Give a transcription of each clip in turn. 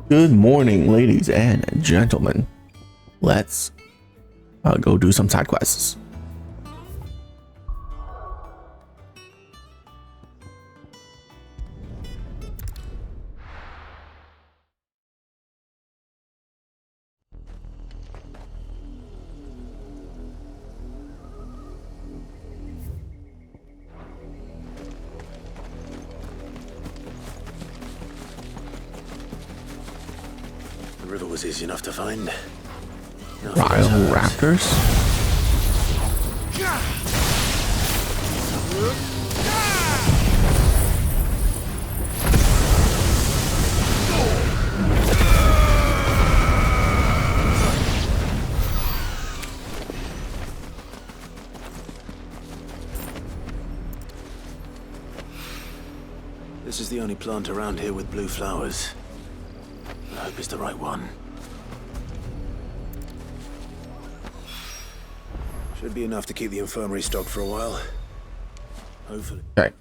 Good morning, ladies and gentlemen. Let's go do some side quests. The river was easy enough to find. Rhino raptors. This is the only plant around here with blue flowers. I hope it's the right one. Should be enough to keep the infirmary stocked for a while. Hopefully. Okay.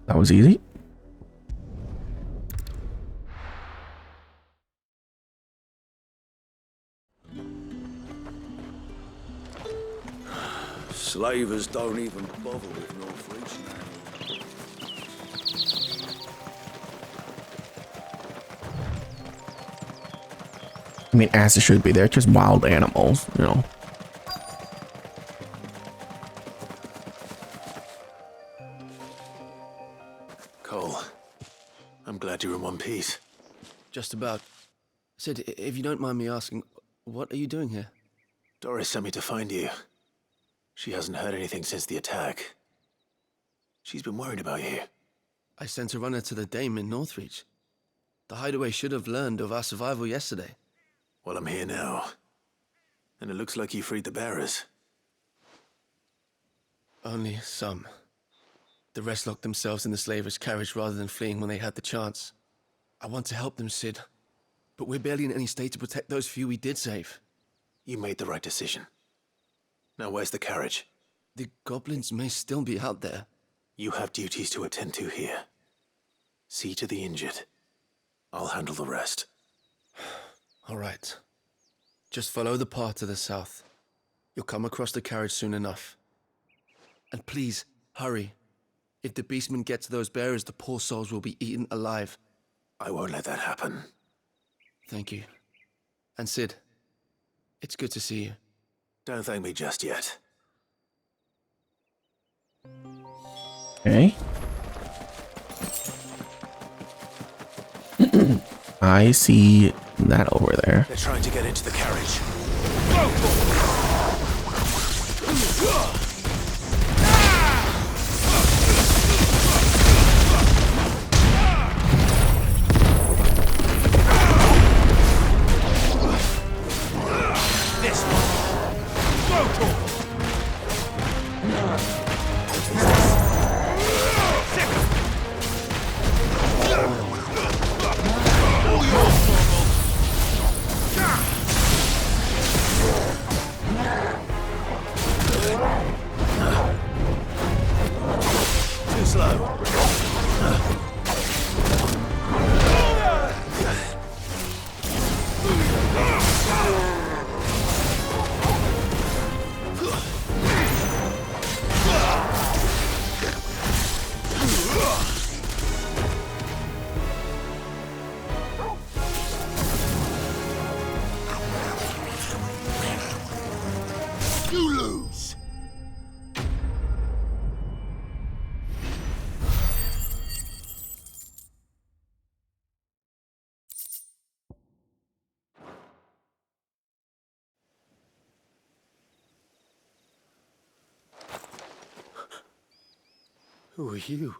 That was easy. Slavers don't even bother with Northreach now. I mean, as it should be. They're just wild animals, you know. Cole, I'm glad you're in one piece. Just about. Sid, if you don't mind me asking, what are you doing here? Doris sent me to find you. She hasn't heard anything since the attack. She's been worried about you. I sent a runner to the Dame in Northreach. The hideaway should have learned of our survival yesterday. Well, I'm here now. And it looks like you freed the bearers. Only some. The rest locked themselves in the slaver's carriage rather than fleeing when they had the chance. I want to help them, Sid. But we're barely in any state to protect those few we did save. You made the right decision. Now where's the carriage? The goblins may still be out there. You have duties to attend to here. See to the injured. I'll handle the rest. All right. Just follow the path to the south. You'll come across the carriage soon enough. And please, hurry. If the beastmen get to those bearers, the poor souls will be eaten alive. I won't let that happen. Thank you. And Sid, it's good to see you. Don't thank me just yet. Okay. I see that over there. They're trying to get into the carriage. This one. Too slow. You lose. Who are you?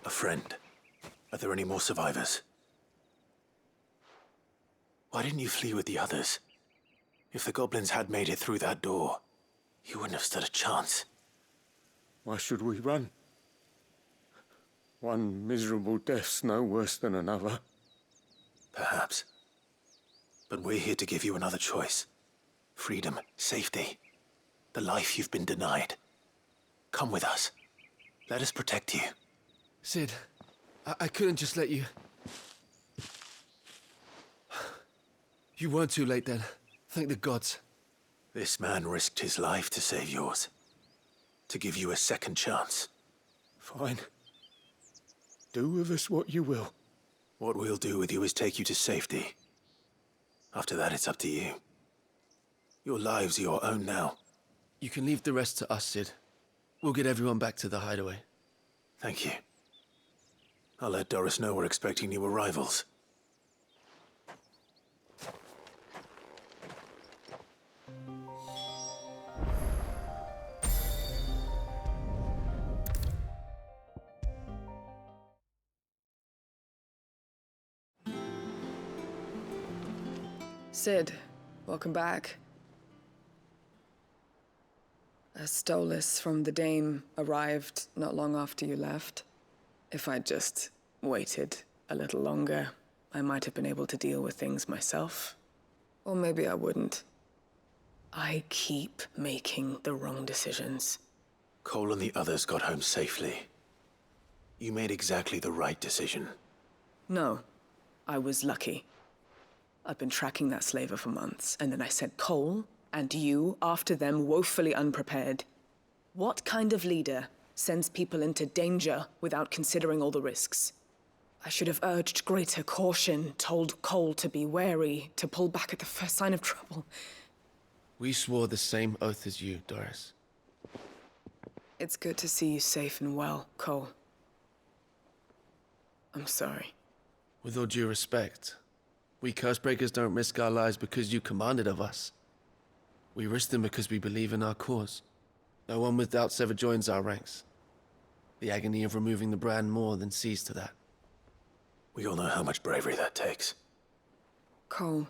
A friend. Are there any more survivors? Why didn't you flee with the others? If the goblins had made it through that door, you wouldn't have stood a chance. Why should we run? One miserable death's no worse than another. Perhaps. But we're here to give you another choice. Freedom, safety. The life you've been denied. Come with us. Let us protect you. Sid, I couldn't just let you... You weren't too late then. Thank the gods. This man risked his life to save yours. To give you a second chance. Fine. Do with us what you will. What we'll do with you is take you to safety. After that, it's up to you. Your lives are your own now. You can leave the rest to us, Sid. We'll get everyone back to the hideaway. Thank you. I'll let Doris know we're expecting new arrivals. Sid, welcome back. A Stolas from the Dame arrived not long after you left. If I'd just waited a little longer, I might have been able to deal with things myself. Or maybe I wouldn't. I keep making the wrong decisions. Cole and the others got home safely. You made exactly the right decision. No, I was lucky. I've been tracking that slaver for months, and then I sent Cole and you after them, woefully unprepared. What kind of leader sends people into danger without considering all the risks? I should have urged greater caution, told Cole to be wary, to pull back at the first sign of trouble. We swore the same oath as you, Doris. It's good to see you safe and well, Cole. I'm sorry. With all due respect, we Cursebreakers don't risk our lives because you commanded of us. We risk them because we believe in our cause. No one with doubts ever joins our ranks. The agony of removing the brand more than sees to that. We all know how much bravery that takes. Cole,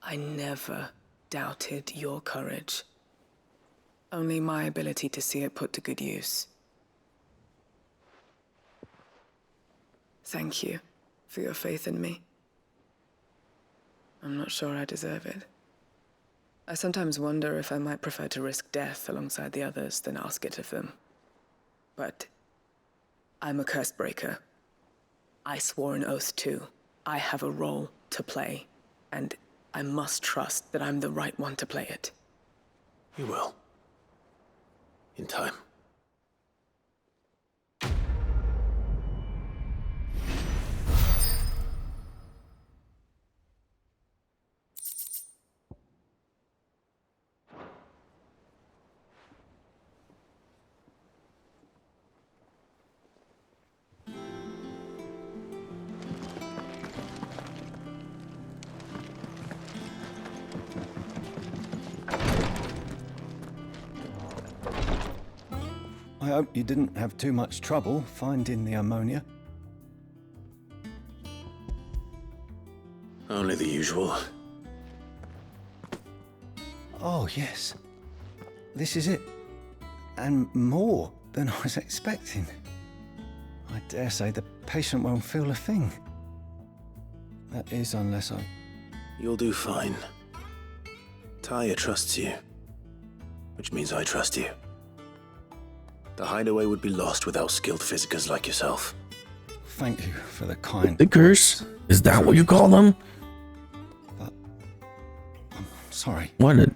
I never doubted your courage. Only my ability to see it put to good use. Thank you for your faith in me. I'm not sure I deserve it. I sometimes wonder if I might prefer to risk death alongside the others than ask it of them. But I'm a Cursebreaker. I swore an oath too. I have a role to play, and I must trust that I'm the right one to play it. You will. In time. I hope you didn't have too much trouble finding the ammonia. Only the usual. Oh, yes. This is it. And more than I was expecting. I dare say the patient won't feel a thing. That is, unless I... You'll do fine. Tyre trusts you. Which means I trust you. The hideaway would be lost without skilled physicers like yourself. Thank you for the kind... The curse? Is that what you call them? But... I'm sorry. What a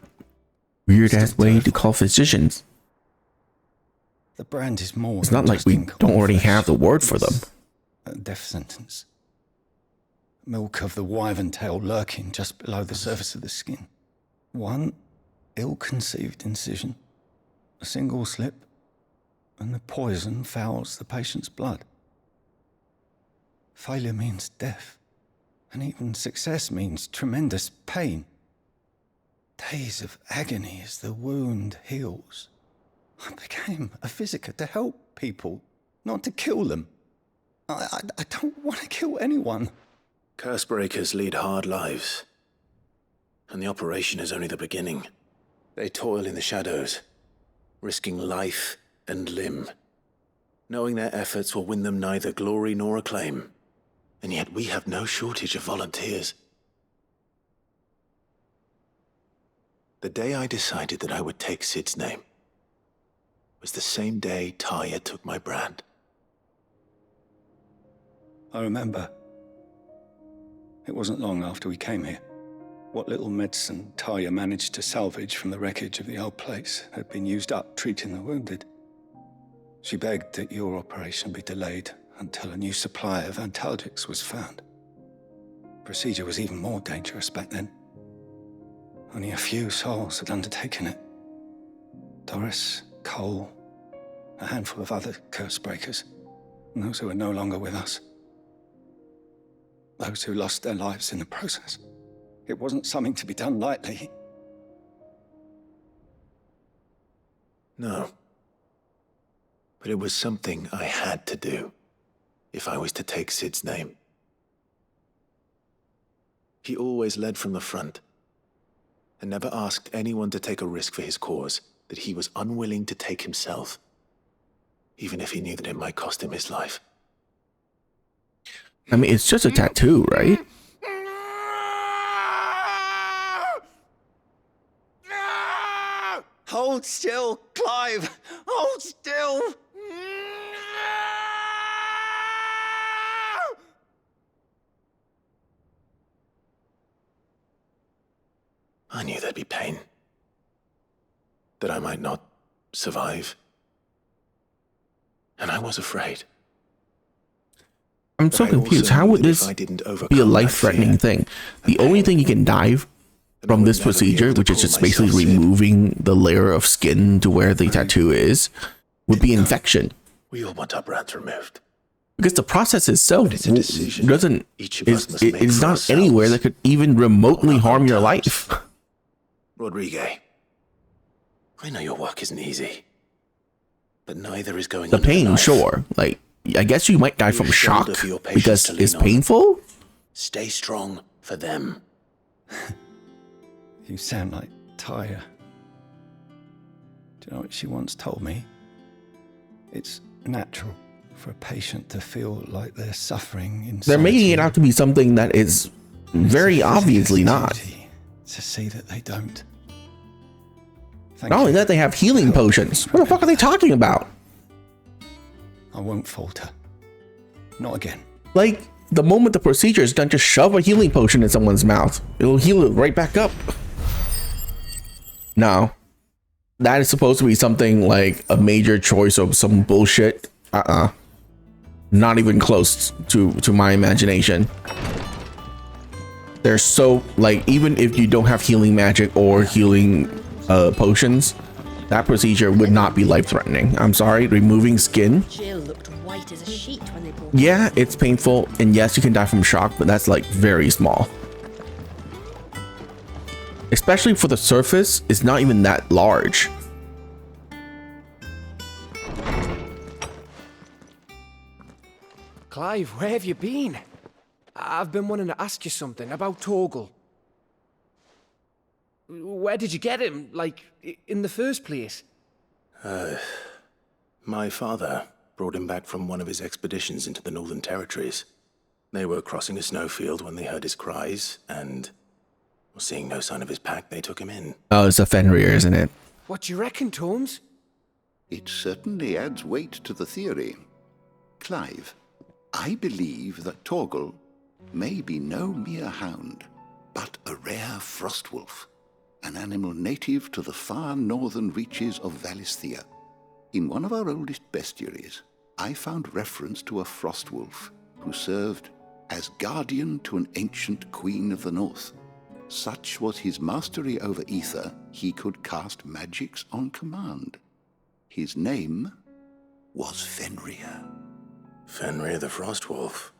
weird-ass way to call physicians. The brand is more It's than not like just we ink don't on already flesh. have the word for them. It's a death sentence. Milk of the wyvern tail lurking just below the surface of the skin. One ill-conceived incision, a single slip, and the poison fouls the patient's blood. Failure means death, and even success means tremendous pain. Days of agony as the wound heals. I became a physiker to help people, not to kill them. I don't want to kill anyone. Cursebreakers lead hard lives. And the operation is only the beginning. They toil in the shadows, risking life and limb, knowing their efforts will win them neither glory nor acclaim. And yet we have no shortage of volunteers. The day I decided that I would take Sid's name, was the same day Taya took my brand. I remember. It wasn't long after we came here. What little medicine Taya managed to salvage from the wreckage of the old place had been used up treating the wounded. She begged that your operation be delayed until a new supply of antalgics was found. Procedure was even more dangerous back then. Only a few souls had undertaken it. Doris, Cole, a handful of other curse breakers, and those who are no longer with us. Those who lost their lives in the process. It wasn't something to be done lightly. No. But it was something I had to do, if I was to take Sid's name. He always led from the front, and never asked anyone to take a risk for his cause that he was unwilling to take himself, even if he knew that it might cost him his life. I mean, it's just a tattoo, right? Hold still, Clive! Hold still! I knew there'd be pain. That I might not survive. And I was afraid. I'm so But I confused. also How knew would that this if I didn't be a overcome that life-threatening fear thing? and The only pain, thing you can dive then I from would this never be procedure, able to which is call just basically myself Sid. removing the layer of skin to where the tattoo is, would be infection. We all want our brands removed. Because the process itself But it's a decision doesn't, each of us must make it's for not ourselves. anywhere that could even remotely On our harm own your terms. life. Rodrigue, I know your work isn't easy. But neither is going The under pain, knife. sure. Like, I guess you might die Be a from shock shoulder for your patients because to lean it's on. painful. Stay strong for them. You sound like Taya. Do you know what she once told me? It's natural for a patient to feel like they're suffering in They're making it solitude. out to be something that is very It's a obviously physical not. duty to see that they don't. Thank Not only you. that, they have healing potions. What the fuck are they talking about? I won't falter. Not again. Like, the moment the procedure is done, just shove a healing potion in someone's mouth. It'll heal it right back up. No. That is supposed to be something like a major choice of some bullshit. Not even close to my imagination. They're so, like, even if you don't have healing magic or healing potions, that procedure would not be life-threatening. I'm sorry, removing skin. Jill looked white as a sheet when they brought Yeah, it's painful, and yes, you can die from shock, but that's like very small. Especially for the surface, it's not even that large. Clive, where have you been? I've been wanting to ask you something about Torgal. Where did you get him, like, in the first place? My father brought him back from one of his expeditions into the Northern Territories. They were crossing a snowfield when they heard his cries, and, seeing no sign of his pack, they took him in. Oh, it's a Fenrir, isn't it? What do you reckon, Tomes? It certainly adds weight to the theory. Clive, I believe that Torgal may be no mere hound, but a rare frostwolf, an animal native to the far northern reaches of Valisthea. In one of our oldest bestiaries, I found reference to a frostwolf who served as guardian to an ancient queen of the north. Such was his mastery over ether, he could cast magics on command. His name was Fenrir. Fenrir the Frostwolf.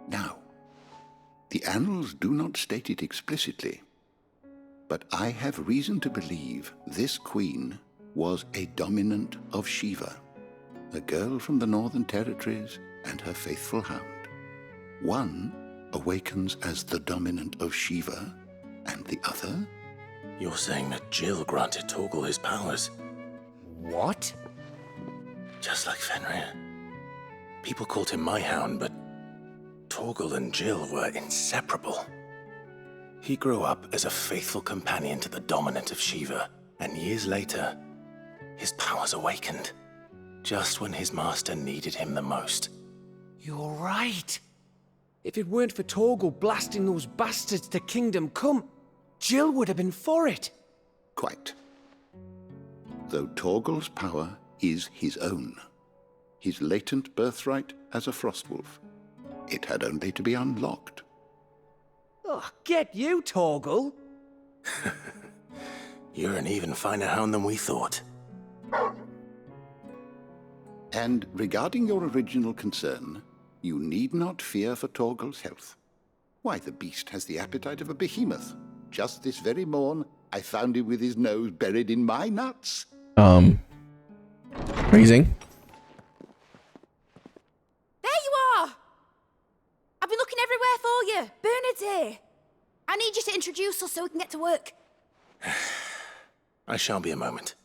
Now, the annals do not state it explicitly, but I have reason to believe this queen was a dominant of Shiva, a girl from the Northern Territories and her faithful hound. One awakens as the dominant of Shiva, and the other? You're saying that Jill granted Torgal his powers, What? just like Fenrir. People called him my hound, but Torgal and Jill were inseparable. He grew up as a faithful companion to the dominant of Shiva, and years later, his powers awakened, just when his master needed him the most. You're right. If it weren't for Torgal blasting those bastards to Kingdom Come, Jill would have been for it. Quite. Though Torgal's power is his own, his latent birthright as a Frostwolf, it had only to be unlocked. Oh, get you, Torgal. You're an even finer hound than we thought. And regarding your original concern, you need not fear for Torgal's health. Why, the beast has the appetite of a behemoth. Just this very morn, I found him with his nose buried in my nuts. Freezing. There you are! I've been looking everywhere for you. Bernard's here. I need you to introduce us so we can get to work. I shall be a moment.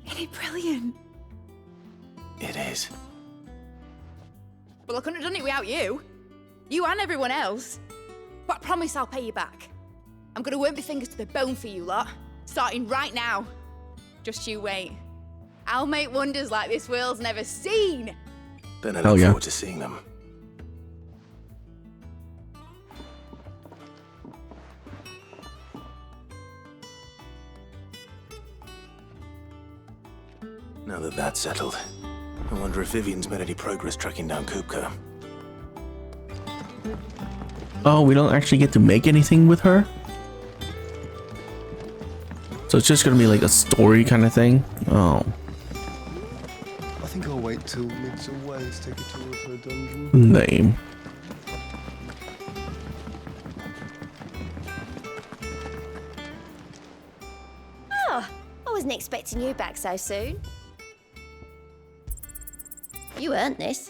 Isn't it brilliant? It is. Well, I couldn't have done it without you. You and everyone else. But I promise I'll pay you back. I'm gonna work my fingers to the bone for you lot, starting right now. Just you wait. I'll make wonders like this world's never seen. Then I Hell look yeah. forward to seeing them. Now that that's settled, I wonder if Vivian's made any progress tracking down Kupka. Oh, we don't actually get to make anything with her? So it's just gonna be like a story kind of thing? Oh. I think I'll wait till mid's away to take a tour of her dungeon. Lame. Oh, I wasn't expecting you back so soon. You earned this.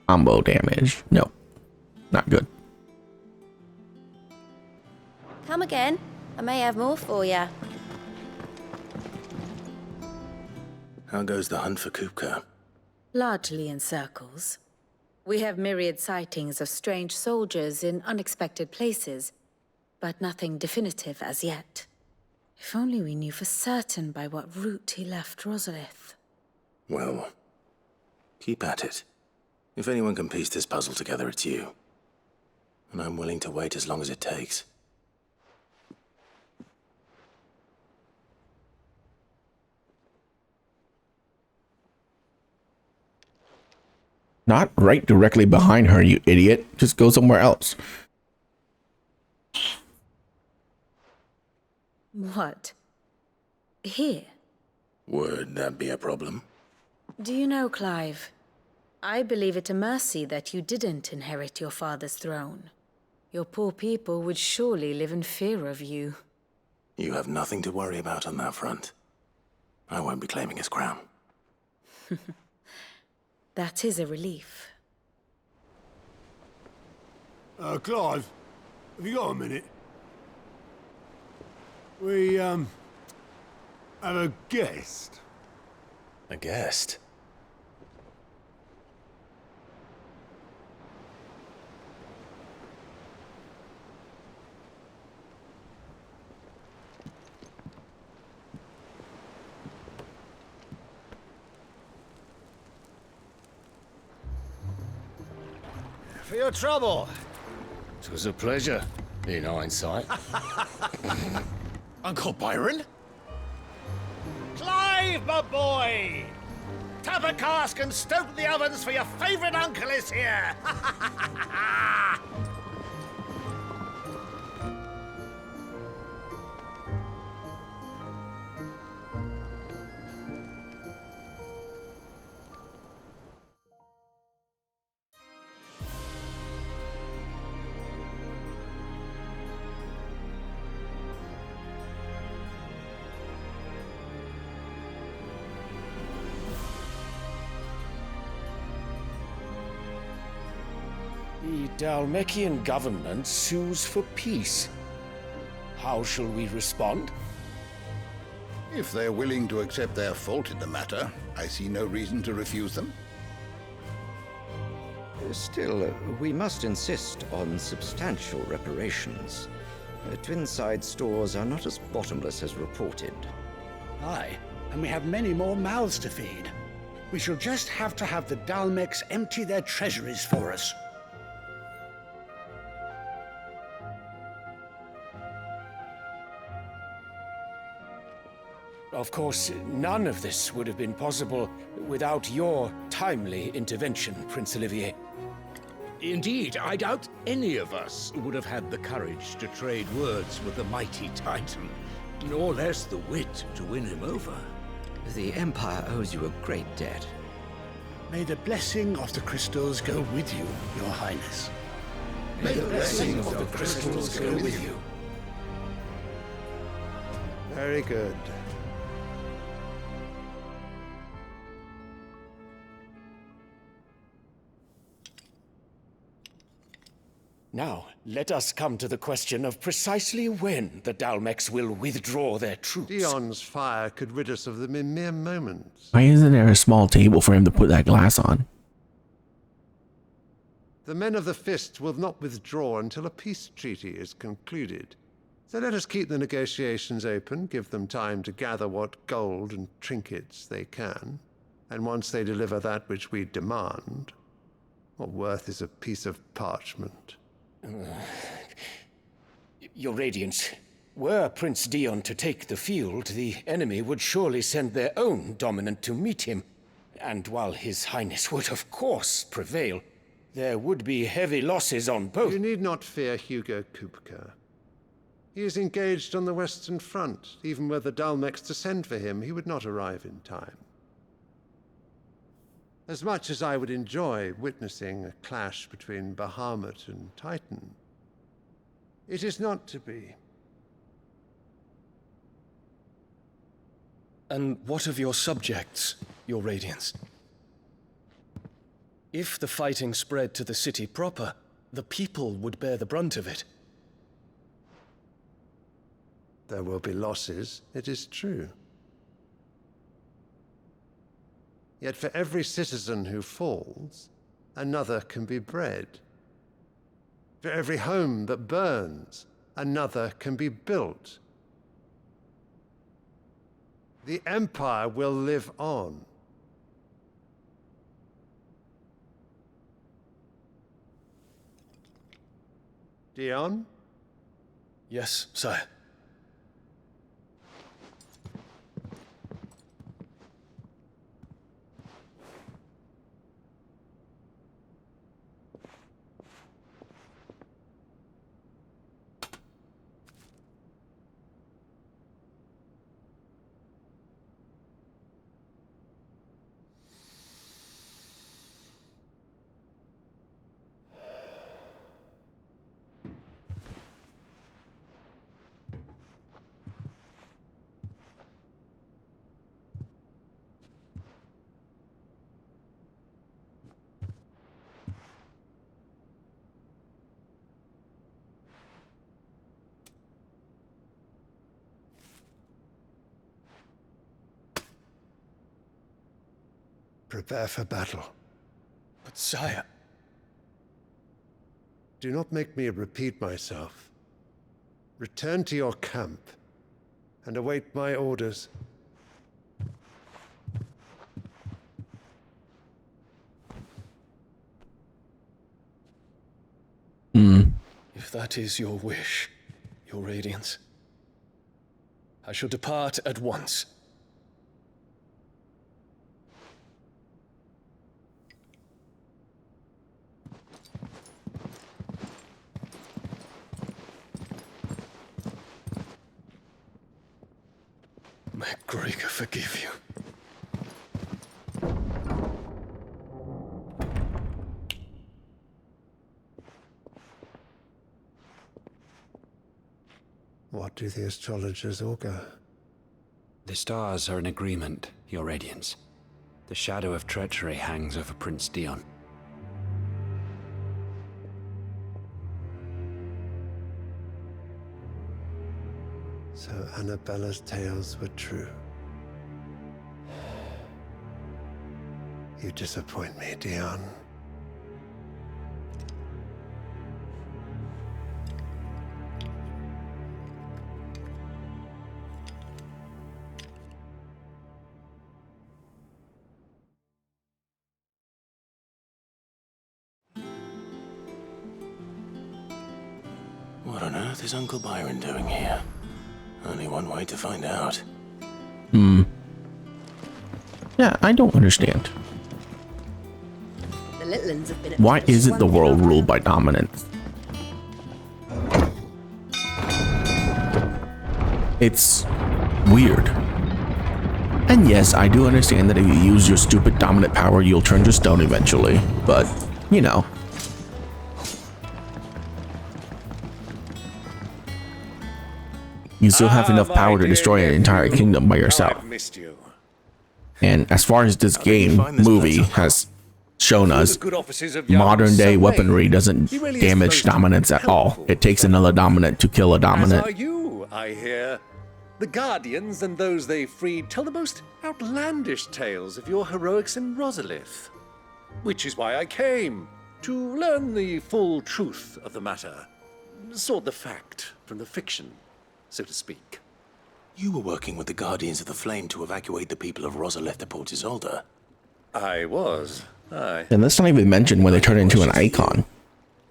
Combo damage. No. Not good. Come again. I may have more for you. How goes the hunt for Kupka? Largely in circles. We have myriad sightings of strange soldiers in unexpected places, but nothing definitive as yet. If only we knew for certain by what route he left Rosalith. Well, keep at it. If anyone can piece this puzzle together, it's you. And I'm willing to wait as long as it takes. Not right directly behind her, you idiot. Just go somewhere else. What? Here? Would that be a problem? Do you know, Clive? I believe it a mercy that you didn't inherit your father's throne. Your poor people would surely live in fear of you. You have nothing to worry about on that front. I won't be claiming his crown. That is a relief. Clive, have you got a minute? We, have a guest. A guest? For your trouble. It was a pleasure, in hindsight. Uncle Byron? Clive, my boy! Tap a cask and stoke the ovens for your favourite uncle is here! Dhalmekian government sues for peace. How shall we respond? If they're willing to accept their fault in the matter, I see no reason to refuse them. Still, we must insist on substantial reparations. Twinside stores are not as bottomless as reported. Aye, and we have many more mouths to feed. We shall just have to have the Dhalmex empty their treasuries for us. Of course, none of this would have been possible without your timely intervention, Prince Olivier. Indeed, I doubt any of us would have had the courage to trade words with the mighty Titan, nor less the wit to win him over. The Empire owes you a great debt. May the blessing of the crystals go with you, Your Highness. May the blessing of the crystals go with you. Very good. Now, let us come to the question of precisely when the Dhalmex will withdraw their troops. Dion's fire could rid us of them in mere moments. Why isn't there a small table for him to put that glass on? The men of the Fist will not withdraw until a peace treaty is concluded. So let us keep the negotiations open, give them time to gather what gold and trinkets they can, and once they deliver that which we demand, what worth is a piece of parchment? Your Radiance, were Prince Dion to take the field, the enemy would surely send their own dominant to meet him. And while His Highness would of course prevail, there would be heavy losses on both. You need not fear Hugo Kupka. He is engaged on the Western Front. Even were the Dhalmex to send for him, he would not arrive in time. As much as I would enjoy witnessing a clash between Bahamut and Titan, it is not to be. And what of your subjects, Your Radiance? If the fighting spread to the city proper, the people would bear the brunt of it. There will be losses, it is true. Yet for every citizen who falls, another can be bred. For every home that burns, another can be built. The Empire will live on. Dion? Yes, sire. Prepare for battle. But sire... Do not make me repeat myself. Return to your camp and await my orders. If that is your wish, Your Radiance, I shall depart at once. May Gregor forgive you. What do the astrologers augur? The stars are in agreement, Your Radiance. The shadow of treachery hangs over Prince Dion. So Annabella's tales were true. You disappoint me, Dion. What on earth is Uncle Byron doing here? Only one way to find out. Yeah, I don't understand. The little ones have been at Why isn't the world ruled by dominance? It's weird. And yes, I do understand that if you use your stupid dominant power, you'll turn to stone eventually. But, you know. You still have enough power to destroy an entire kingdom by yourself. And as far as this movie has shown us, modern day weaponry doesn't damage dominance at all. It takes another dominant to kill a dominant. As are you, I hear. The Guardians and those they freed tell the most outlandish tales of your heroics in Rosalith. Which is why I came, to learn the full truth of the matter. Sort the fact from the fiction, so to speak. You were working with the Guardians of the Flame to evacuate the people of Rosalith to Port Isolde. I was, aye. And let's not even mention when they turn into an Eikon.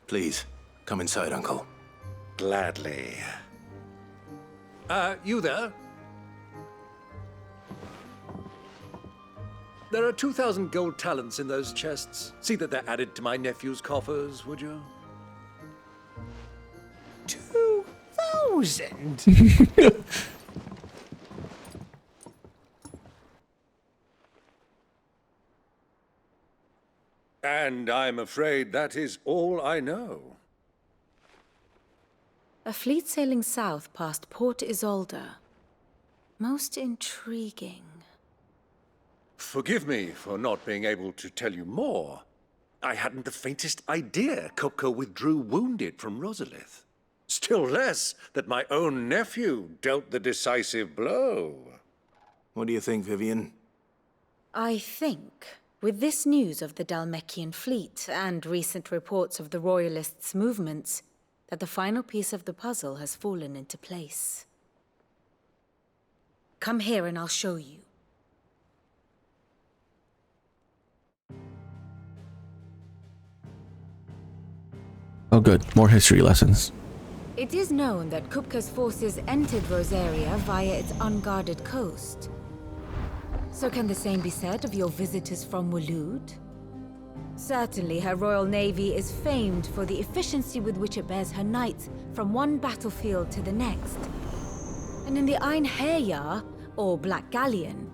Please, come inside, Uncle. Gladly. You there? There are 2,000 gold talents in those chests. See that they're added to my nephew's coffers, would you? 2,000? And I'm afraid that is all I know. A fleet sailing south past Port Isolde. Most intriguing. Forgive me for not being able to tell you more. I hadn't the faintest idea Chocobo withdrew wounded from Rosalith. Still less that my own nephew dealt the decisive blow. What do you think, Vivian? I think, with this news of the Dhalmekian fleet and recent reports of the Royalists' movements, that the final piece of the puzzle has fallen into place. Come here and I'll show you. Oh good, more history lessons. It is known that Kupka's forces entered Rosaria via its unguarded coast. So can the same be said of your visitors from Waloed? Certainly, her Royal Navy is famed for the efficiency with which it bears her knights from one battlefield to the next. And in the Einherjar, or Black Galleon,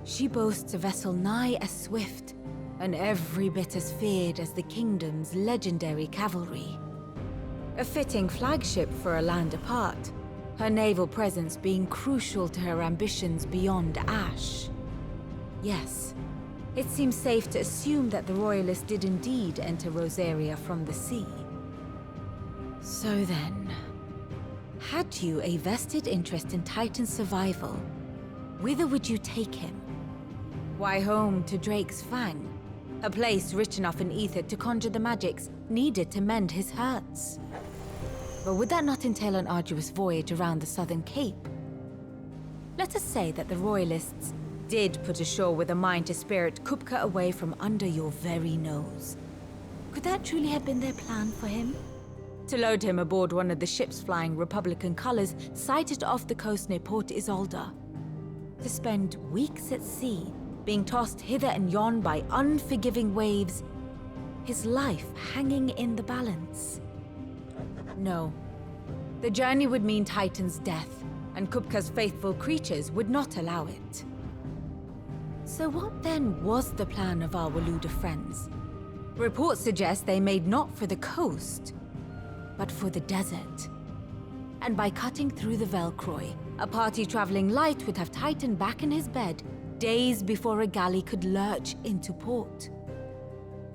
she boasts a vessel nigh as swift, and every bit as feared as the kingdom's legendary cavalry. A fitting flagship for a land apart, her naval presence being crucial to her ambitions beyond Ash. Yes. It seems safe to assume that the Royalists did indeed enter Rosaria from the sea. So then, had you a vested interest in Titan's survival, whither would you take him? Why, home to Drake's Fang, a place rich enough in ether to conjure the magics needed to mend his hurts. But would that not entail an arduous voyage around the southern cape? Let us say that the Royalists did put ashore with a mind to spirit Kupka away from under your very nose. Could that truly have been their plan for him? To load him aboard one of the ships flying Republican colors sighted off the coast near Port Isolde. To spend weeks at sea, being tossed hither and yon by unforgiving waves, his life hanging in the balance. No. The journey would mean Titan's death, and Kupka's faithful creatures would not allow it. So what then was the plan of our Waloed friends? Reports suggest they made not for the coast, but for the desert. And by cutting through the Velcroy, a party traveling light would have Titan back in his bed days before a galley could lurch into port.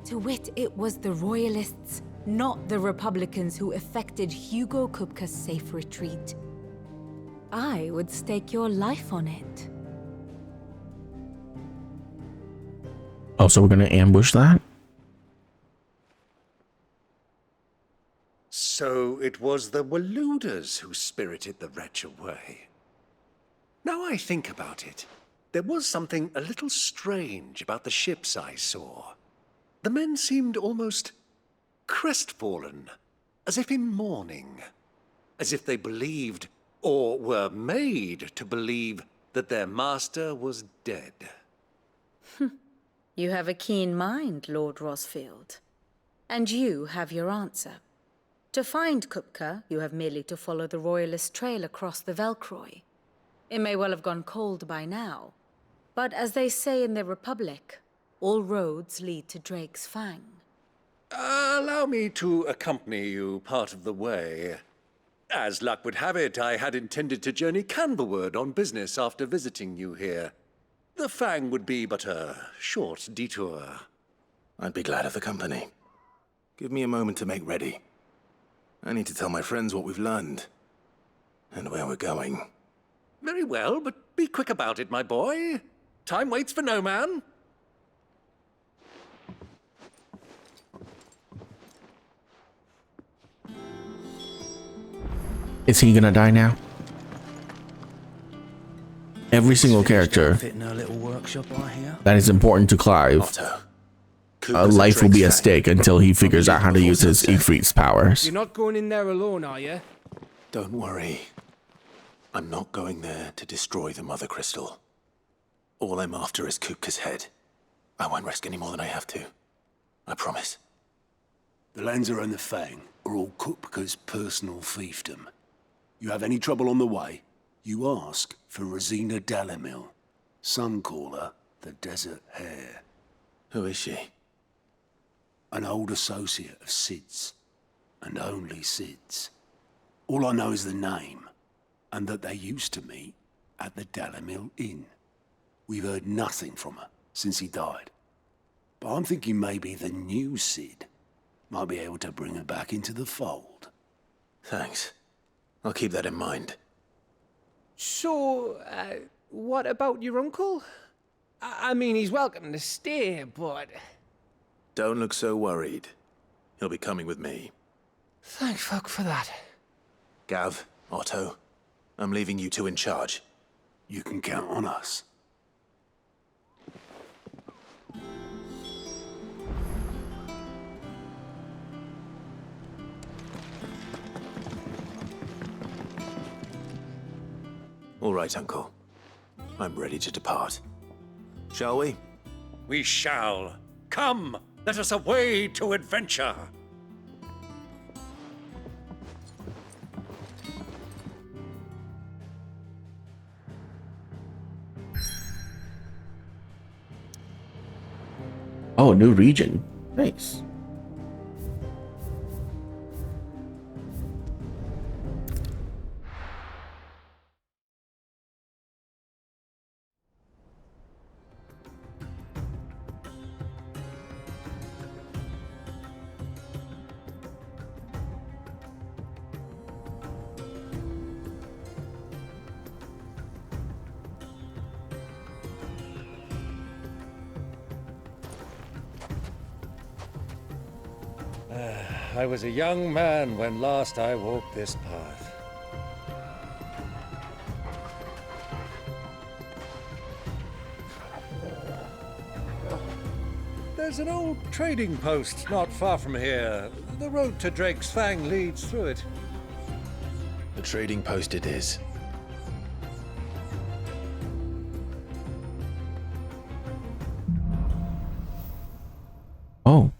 To wit, it was the Royalists, not the Republicans, who effected Hugo Kupka's safe retreat. I would stake your life on it. Oh, so we're gonna ambush that? So it was the Waluders who spirited the wretch away. Now I think about it, there was something a little strange about the ships I saw. The men seemed almost crestfallen, as if in mourning, as if they believed, or were made to believe, that their master was dead. You have a keen mind, Lord Rosfield. And you have your answer. To find Kupka, you have merely to follow the Royalist trail across the Velcroy. It may well have gone cold by now, but as they say in the Republic, all roads lead to Drake's Fang. Allow me to accompany you part of the way. As luck would have it, I had intended to journey Canberward on business after visiting you here. The Fang would be but a short detour. I'd be glad of the company. Give me a moment to make ready. I need to tell my friends what we've learned and where we're going. Very well, but be quick about it, my boy. Time waits for no man. Is he gonna die now? Every single character that is important to Clive, life will be at stake until he figures out how to use his Ifrit's powers. You're not going in there alone, are you? Don't worry. I'm not going there to destroy the Mother Crystal. All I'm after is Kupka's head. I won't risk any more than I have to. I promise. The Lancer and the Fang are all Kupka's personal fiefdom. You have any trouble on the way, you ask for Rosina Dalamil, Suncaller, the Desert Hare. Who is she? An old associate of Sid's, and only Sid's. All I know is the name, and that they used to meet at the Dalamil Inn. We've heard nothing from her since he died. But I'm thinking maybe the new Sid might be able to bring her back into the fold. Thanks. I'll keep that in mind. So, what about your uncle? I mean, he's welcome to stay, but... Don't look so worried. He'll be coming with me. Thank fuck for that. Gav, Otto, I'm leaving you two in charge. You can count on us. All right, Uncle. I'm ready to depart. Shall we? We shall. Come, let us away to adventure. Oh, new region. Nice. I was a young man when last I walked this path. There's an old trading post not far from here. The road to Drake's Fang leads through it. The trading post it is. Oh.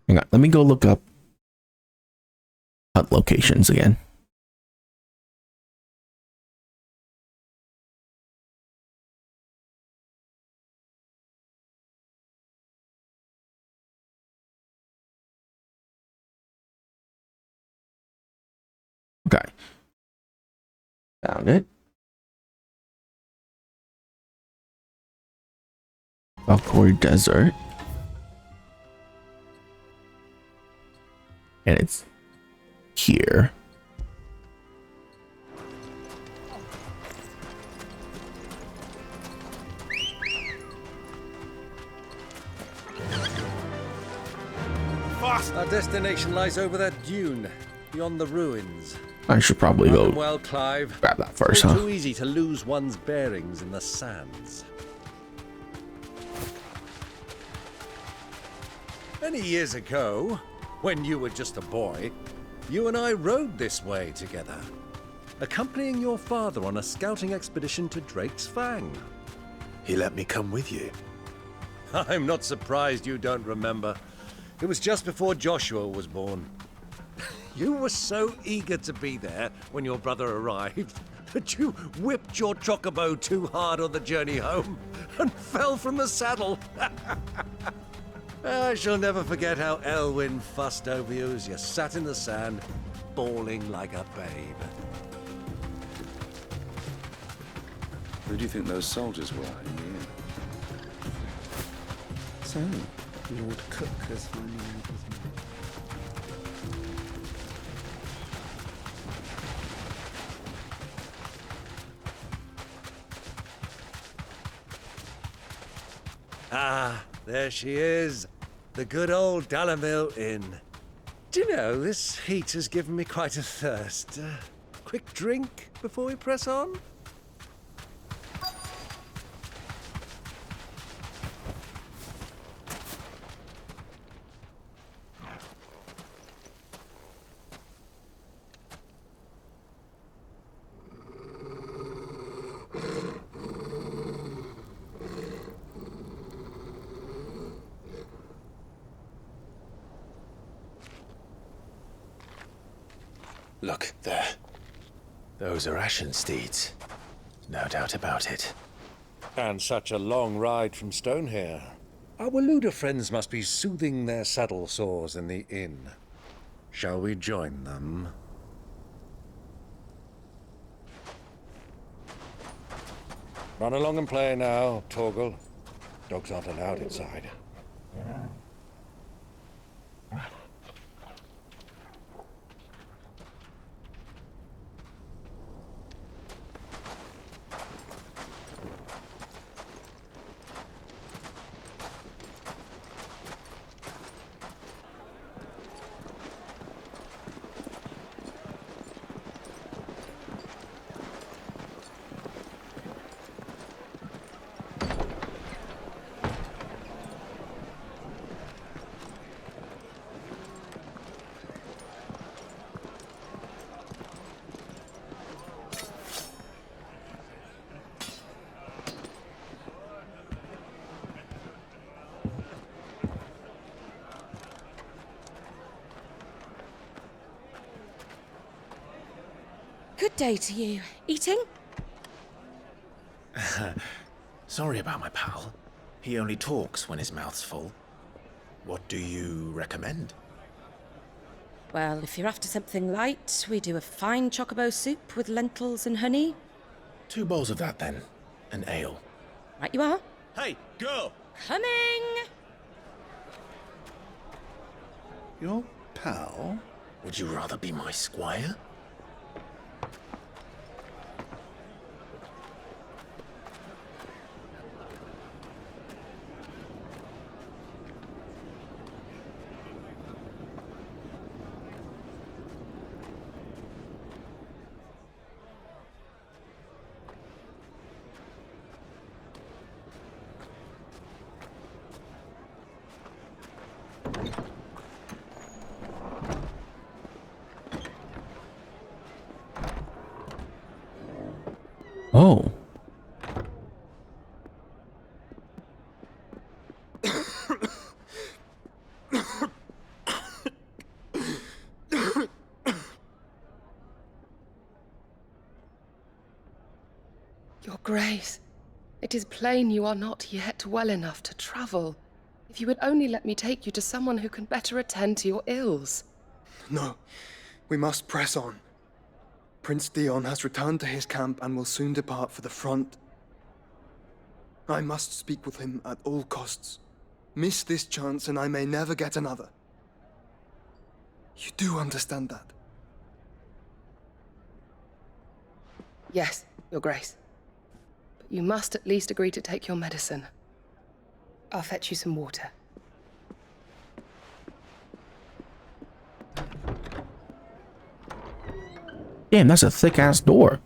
Hang on, let me go look up hut locations again. Okay. Found it. Valcory Desert. And it's here. destination lies over that dune, beyond the ruins. I should probably go Well, Clive. grab that first, It's huh? too easy to lose one's bearings in the sands. Many years ago, when you were just a boy, you and I rode this way together, accompanying your father on a scouting expedition to Drake's Fang. He let me come with you. I'm not surprised you don't remember. It was just before Joshua was born. You were so eager to be there when your brother arrived that you whipped your Chocobo too hard on the journey home and fell from the saddle. I shall never forget how Elwyn fussed over you as you sat in the sand, bawling like a babe. Who do you think those soldiers were in the end? So, Lord Cook has finally made his mind. Ah, there she is. The good old Dalamil Inn. Do you know, this heat has given me quite a thirst. Quick drink before we press on? Look, there. Those are Ashen steeds. No doubt about it. And such a long ride from Stonehair. Our Luda friends must be soothing their saddle sores in the inn. Shall we join them? Run along and play now, Torgal. Dogs aren't allowed inside. Good day to you. Eating? Sorry about my pal. He only talks when his mouth's full. What do you recommend? Well, if you're after something light, we do a fine chocobo soup with lentils and honey. 2 bowls of that, then. An ale. Right you are. Hey, girl! Coming! Your pal? Would you rather be my squire? Oh. Your Grace, it is plain you are not yet well enough to travel. If you would only let me take you to someone who can better attend to your ills. No, we must press on. Prince Dion has returned to his camp and will soon depart for the front. I must speak with him at all costs. Miss this chance and I may never get another. You do understand that? Yes, Your Grace. But you must at least agree to take your medicine. I'll fetch you some water. Damn, that's a thick ass door.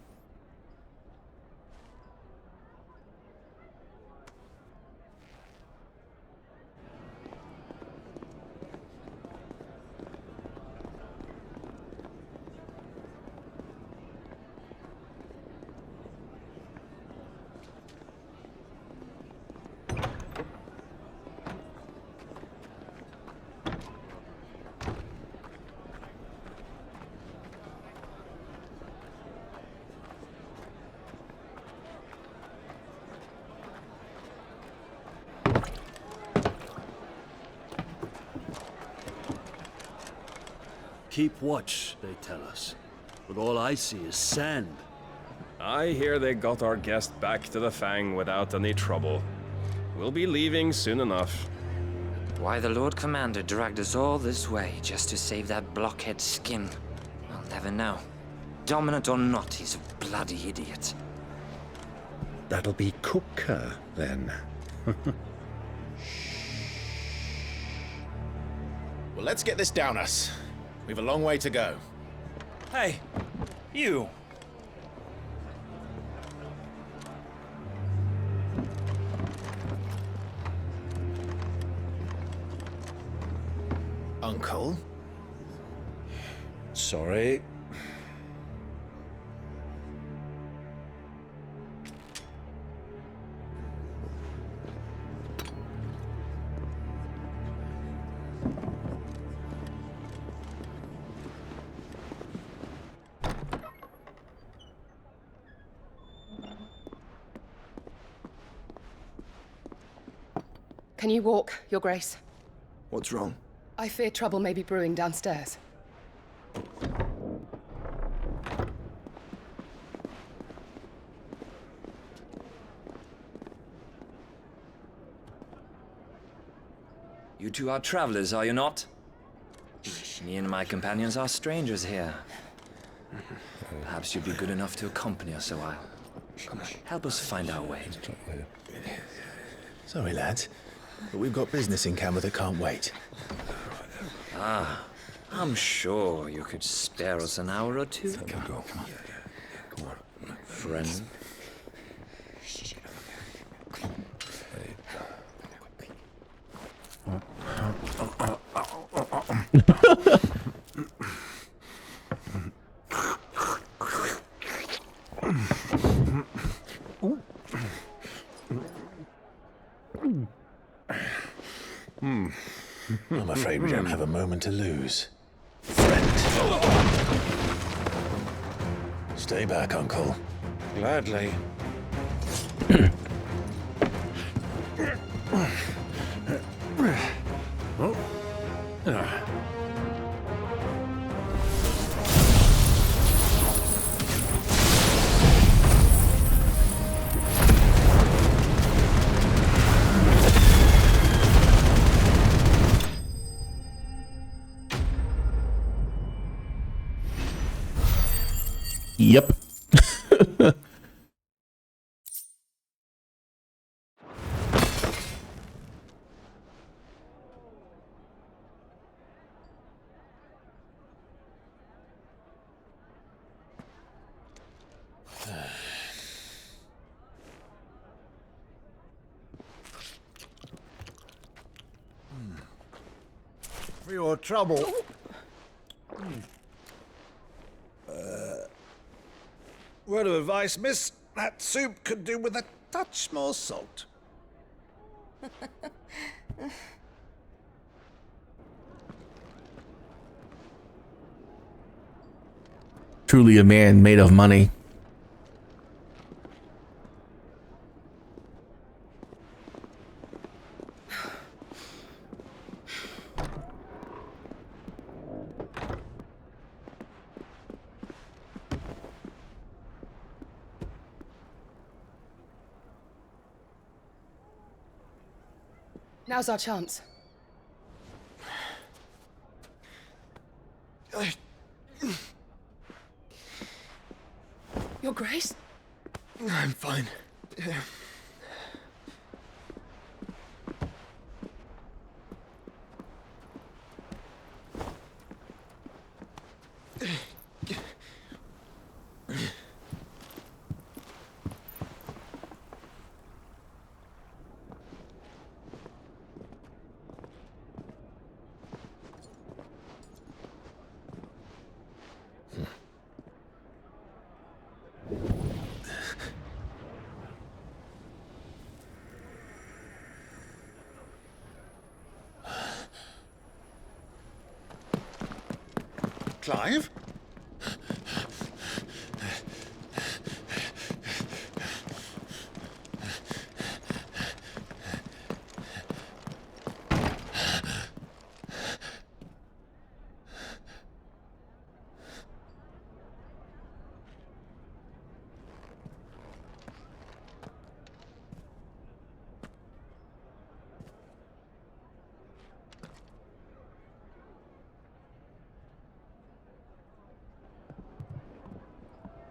Keep watch, they tell us. But all I see is sand. I hear they got our guest back to the Fang without any trouble. We'll be leaving soon enough. Why the Lord Commander dragged us all this way just to save that blockhead skin, I'll never know. Dominant or not, he's a bloody idiot. That'll be Cooker, then. Well, let's get this down us. We've a long way to go. Hey, you. Uncle? Sorry. Can you walk, Your Grace? What's wrong? I fear trouble may be brewing downstairs. You two are travelers, are you not? Me and my companions are strangers here. Perhaps you'd be good enough to accompany us a while. Help us find our way. Sorry, lads, but we've got business in camera that can't wait. Ah, I'm sure you could spare us an hour or two. Come on. Come on. Friend. I'm afraid we don't have a moment to lose. Friend. Stay back, Uncle. Gladly. Yep. For your trouble. Word of advice, miss. That soup could do with a touch more salt. Truly a man made of money. Now's our chance. Your Grace? I'm fine. Clive?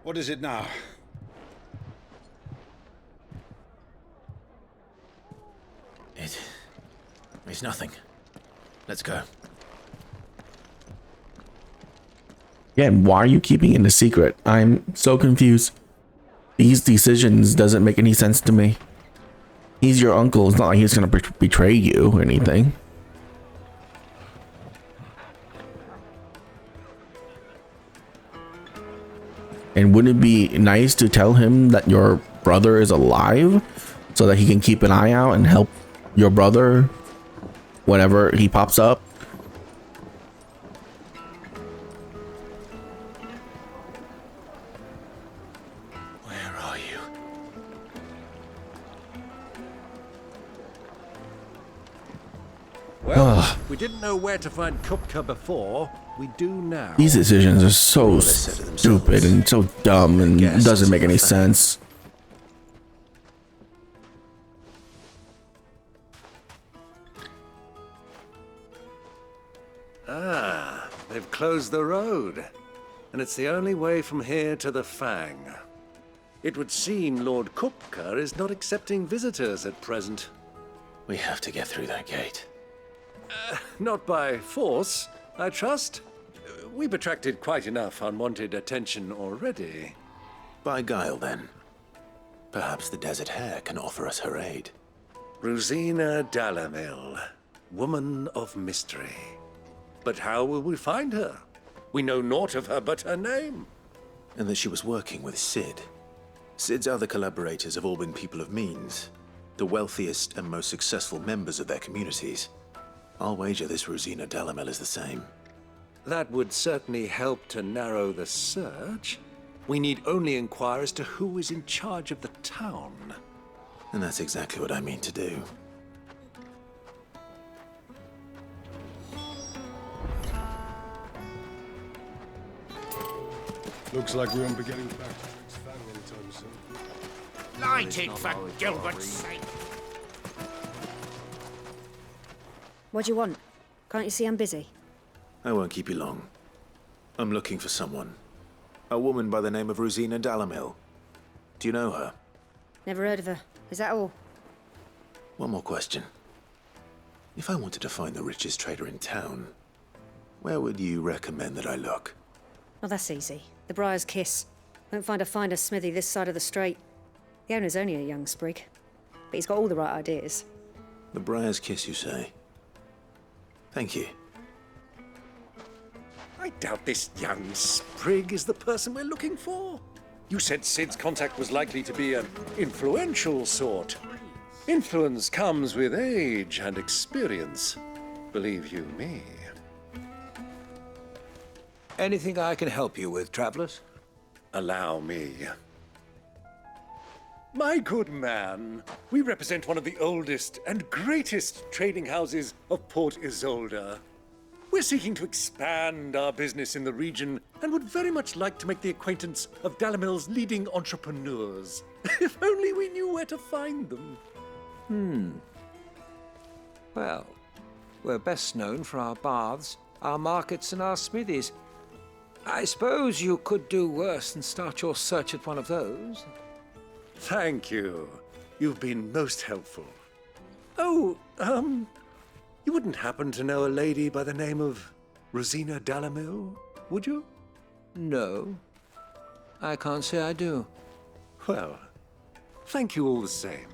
What is it now? It's nothing. Let's go. Again, why are you keeping it a secret? I'm so confused. These decisions doesn't make any sense to me. He's your uncle. It's not like he's gonna betray you or anything. And wouldn't it be nice to tell him that your brother is alive so that he can keep an eye out and help your brother whenever he pops up? Where are you? Well, we didn't know where to find Kupka before. We do now. These decisions are so stupid and so dumb and doesn't make any sense. Ah, they've closed the road. And it's the only way from here to the Fang. It would seem Lord Kupka is not accepting visitors at present. We have to get through that gate. Not by force, I trust. We've attracted quite enough unwanted attention already. By guile, then. Perhaps the Desert Hare can offer us her aid. Rosina Dalamil, woman of mystery. But how will we find her? We know naught of her but her name. And that she was working with Cid. Cid's other collaborators have all been people of means, the wealthiest and most successful members of their communities. I'll wager this Rosina Dalamil is the same. That would certainly help to narrow the search. We need only inquire as to who is in charge of the town. And that's exactly what I mean to do. Looks like we won't be getting back to Rick's family anytime soon. Light it, for Gilbert's sake. What do you want? Can't you see I'm busy? I won't keep you long. I'm looking for someone. A woman by the name of Rosina Dalamil. Do you know her? Never heard of her. Is that all? One more question. If I wanted to find the richest trader in town, where would you recommend that I look? Oh, that's easy. The Briar's Kiss. Won't find a finer smithy this side of the strait. The owner's only a young sprig, but he's got all the right ideas. The Briar's Kiss, you say? Thank you. I doubt this young sprig is the person we're looking for. You said Cid's contact was likely to be an influential sort. Influence comes with age and experience. Believe you me. Anything I can help you with, travelers? Allow me. My good man, we represent one of the oldest and greatest trading houses of Port Isolde. We're seeking to expand our business in the region and would very much like to make the acquaintance of Dalamil's leading entrepreneurs. If only we knew where to find them. Well, we're best known for our baths, our markets, and our smithies. I suppose you could do worse than start your search at one of those. Thank you. You've been most helpful. Oh, you wouldn't happen to know a lady by the name of Rosina Dalamil, would you? No. I can't say I do. Well, thank you all the same.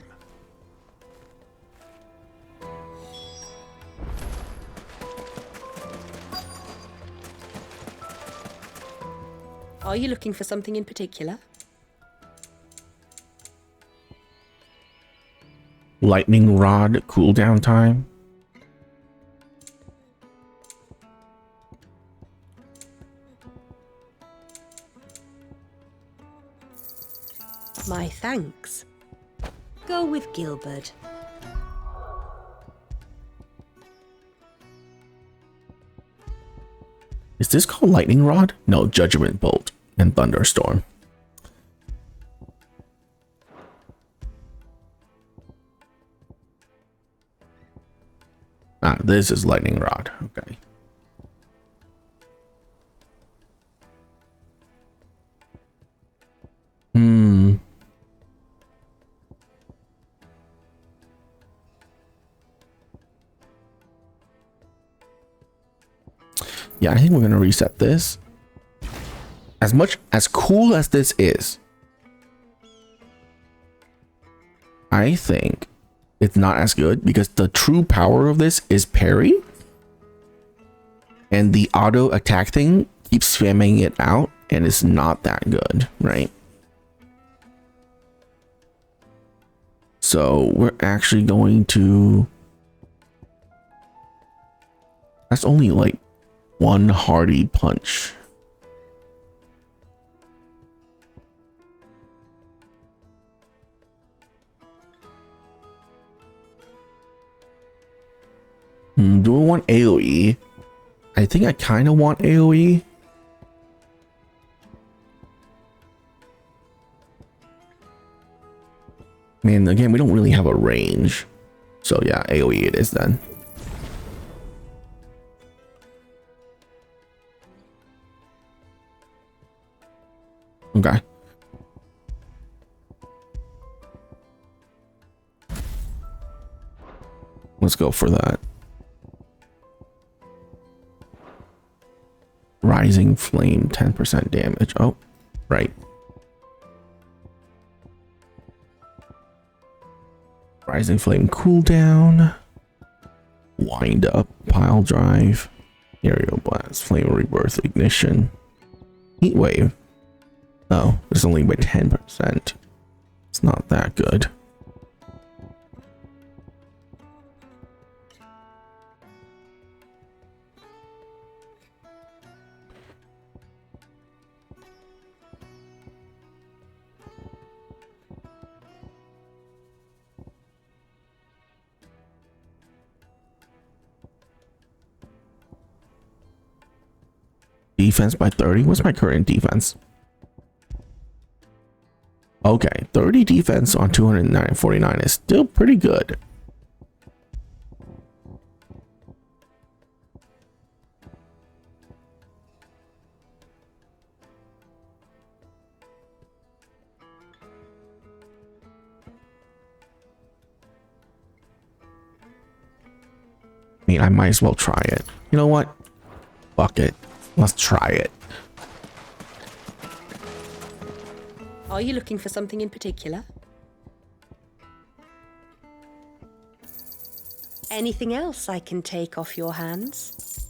Are you looking for something in particular? Lightning rod cooldown time. My thanks. Go with Gilbert. Is this called lightning rod? No, judgment bolt and thunderstorm. Ah, this is lightning rod. Okay. Yeah, I think we're gonna reset this. As cool as this is, I think it's not as good because the true power of this is parry, and the auto attack thing keeps spamming it out, and it's not that good, right? So we're actually going to. That's only like one hardy punch. Do I want AoE? I think I kind of want AoE. Man, again, we don't really have a range. So yeah, AoE it is then. Okay. Let's go for that. Rising flame, 10% damage. Oh, right. Rising flame cooldown. Wind up, pile drive. Aerial blast, flame rebirth, ignition. Heat wave. Oh, it's only by 10%. It's not that good. Defense by 30. What's my current defense? Okay, 30 defense on 249 is still pretty good. I mean, I might as well try it. You know what? Fuck it. Let's try it. Are you looking for something in particular? Anything else I can take off your hands?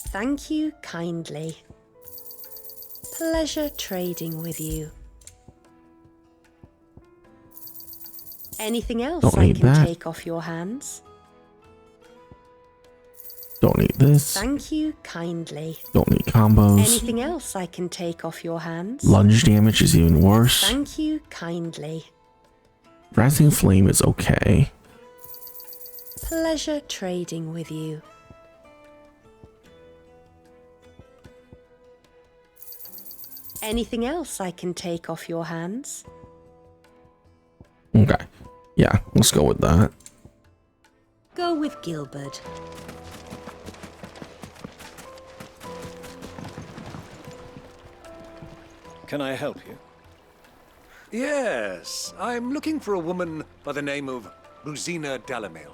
Thank you kindly. Pleasure trading with you. Anything else I can take off your hands? Don't need this. Thank you kindly. Don't need combos. Anything else I can take off your hands? Lunge damage is even worse. Thank you kindly. Rising flame is okay. Pleasure trading with you. Anything else I can take off your hands? Okay. Yeah, let's go with that. Go with Gilbert. Can I help you? Yes, I'm looking for a woman by the name of Rosina Dalamil.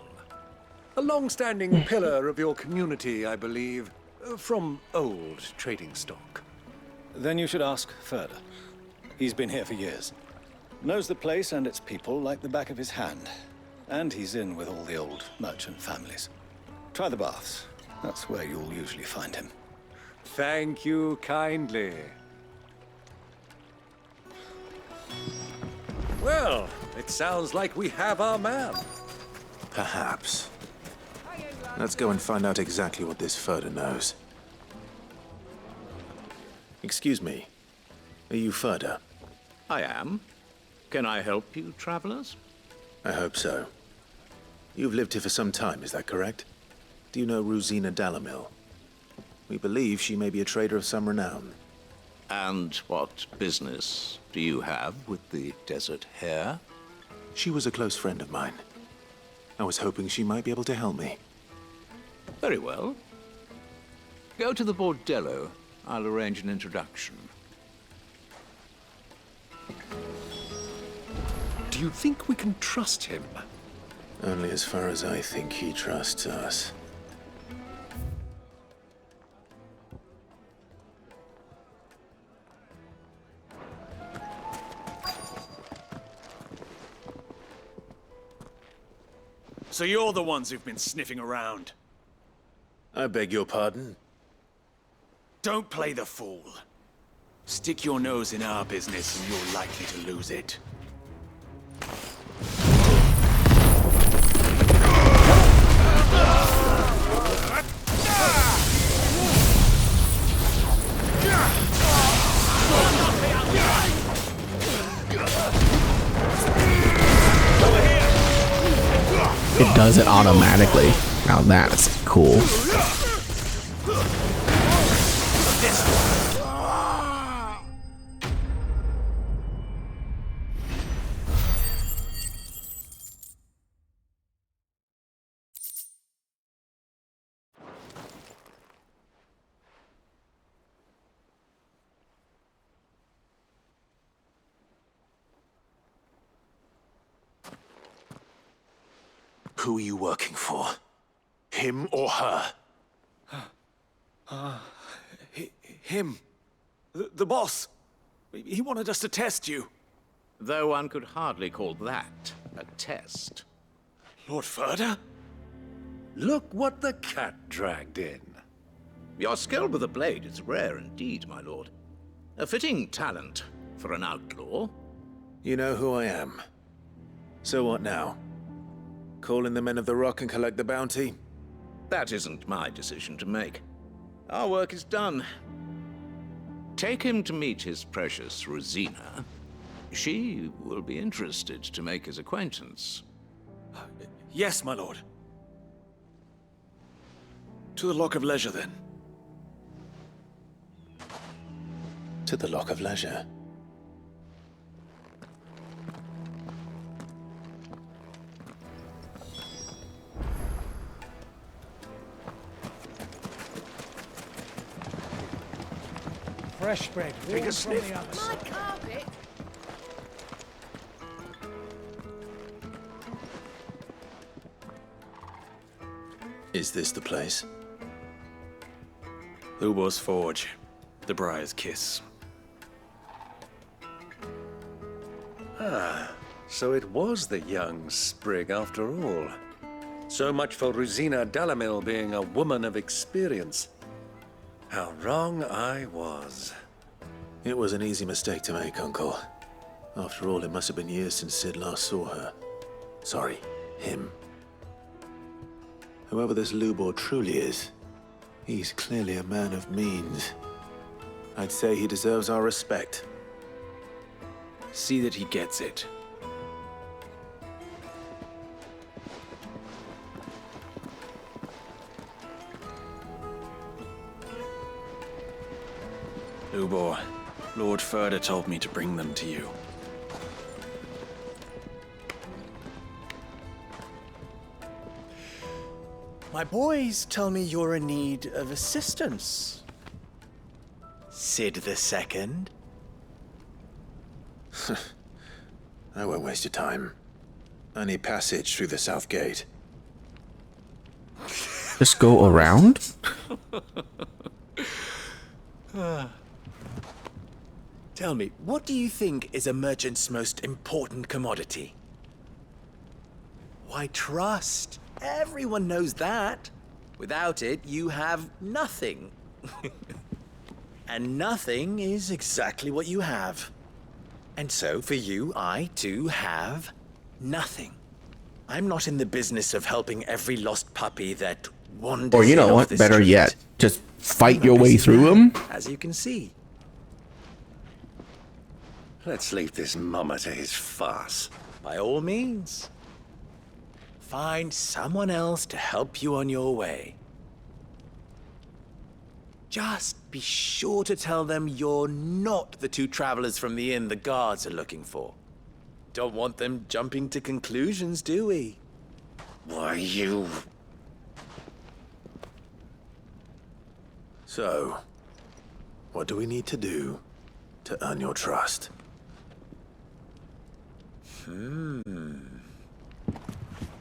A long-standing pillar of your community, I believe, from old trading stock. Then you should ask further. He's been here for years. Knows the place and its people like the back of his hand. And he's in with all the old merchant families. Try the baths. That's where you'll usually find him. Thank you kindly. Well, it sounds like we have our man. Perhaps. Let's go and find out exactly what this Furder knows. Excuse me. Are you Ferda? I am. Can I help you, travelers? I hope so. You've lived here for some time, is that correct? Do you know Rosina Dalamil? We believe she may be a trader of some renown. And what business do you have with the desert hare? She was a close friend of mine. I was hoping she might be able to help me. Very well. Go to the bordello. I'll arrange an introduction. Do you think we can trust him? Only as far as I think he trusts us. So you're the ones who've been sniffing around. I beg your pardon? Don't play the fool. Stick your nose in our business and you're likely to lose it. It does it automatically. Now that's cool. Who are you working for? Him or her? Him. The boss. He wanted us to test you. Though one could hardly call that a test. Lord Ferda? Look what the cat dragged in. Your skill with the blade is rare indeed, my lord. A fitting talent for an outlaw. You know who I am. So what now? Call in the men of the Rock and collect the bounty? That isn't my decision to make. Our work is done. Take him to meet his precious Rosina. She will be interested to make his acquaintance. Yes, my lord. To the Lock of Leisure, then. To the Lock of Leisure. Fresh bread. Take a sniff. My carpet. Is this the place? Ubor's Forge. The Briar's Kiss. Ah, so it was the young sprig after all. So much for Rosina Dalamil being a woman of experience. How wrong I was. It was an easy mistake to make, Uncle. After all, it must have been years since Sid last saw her. Sorry, him. Whoever this Lubor truly is, he's clearly a man of means. I'd say he deserves our respect. See that he gets it. Lubor, Lord Ferda told me to bring them to you. My boys tell me you're in need of assistance. Sid the Second? I won't waste your time. I need passage through the south gate. Just go around? Tell me, what do you think is a merchant's most important commodity? Why, trust. Everyone knows that. Without it, you have nothing. And nothing is exactly what you have. And so, for you, I, too, have nothing. I'm not in the business of helping every lost puppy that wanders Or you know in off what? the Better street. yet, just fight I'm a your way busy through man, them. as you can see. Let's leave this mummer to his farce. By all means. Find someone else to help you on your way. Just be sure to tell them you're not the two travelers from the inn the guards are looking for. Don't want them jumping to conclusions, do we? Why, you... So, what do we need to do to earn your trust?